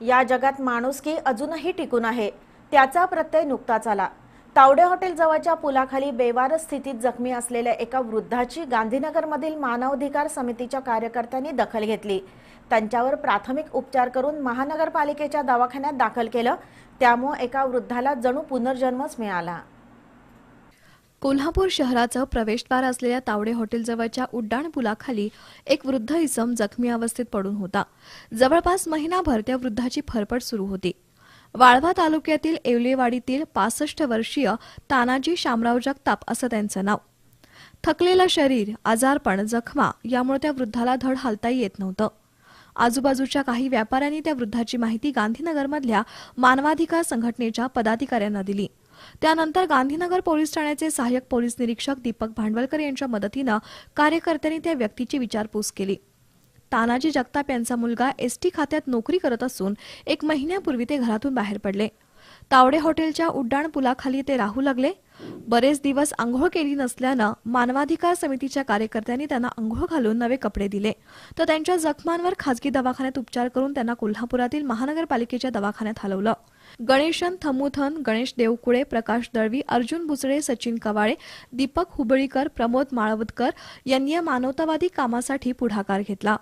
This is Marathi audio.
या जगात माणुसकी अजूनही टिकून आहे, त्याचा प्रत्यय नुकताच आला। तावडे हॉटेल जवळच्या पुलाखाली बेवारस स्थितीत जखमी असलेल्या एका वृद्धाची गांधीनगरमधील मानवाधिकार समितीच्या कार्यकर्त्यांनी दखल घेतली। त्यांच्यावर प्राथमिक उपचार करून महानगरपालिकेच्या दवाखान्यात दाखल केलं। त्यामुळे एका वृद्धाला जणू पुनर्जन्मच मिळाला। कोल्हापूर शहराचं प्रवेशद्वार असलेल्या तावडे हॉटेल जवळच्या उड्डाण पुलाखाली एक वृद्ध इसम जखमी अवस्थेत पडून होता। जवळपास महिनाभर त्या वृद्धाची फरफट सुरू होती। वाळवा तालुक्यातील येवलेवाडीतील 65 वर्षीय तानाजी शामराव जगताप असं त्यांचं नाव। थकलेलं शरीर, आजारपण, जखमा यामुळे त्या वृद्धाला धड हालताही येत नव्हतं। आजूबाजूच्या काही व्यापाऱ्यांनी त्या वृद्धाची माहिती गांधीनगरमधल्या मानवाधिकार संघटनेच्या पदाधिकाऱ्यांना दिली। त्यानंतर गांधीनगर पोलीस ठाण्याचे सहाय्यक पोलीस निरीक्षक दीपक भांडवलकर यांच्या मदतीनं कार्यकर्त्यांनी त्या व्यक्तीची विचारपूस केली। तानाजी जगताप यांचा मुलगा एसटी खात्यात नोकरी करत असून 1 महिन्यापूर्वी ते घरातून बाहेर पडले। तावडे हॉटेलच्या उड्डाण पुलाखाली ते राहू लागले। बरेच दिवस अंघोळ केली नसल्यानं मानवाधिकार समितीच्या कार्यकर्त्यांनी त्यांना अंघोळ घालून नवे कपडे दिले, तर त्यांच्या जखमांवर खासगी दवाखान्यात उपचार करून त्यांना कोल्हापुरातील महानगरपालिकेच्या दवाखान्यात हलवलं। गणेशन थमुथन, गणेश देवकुळे, प्रकाश दळवी, अर्जुन भुसळे, सचिन कवाळे, दीपक हुबळीकर, प्रमोद माळवदकर यांनी या मानवतावादी कामासाठी पुढाकार घेतला।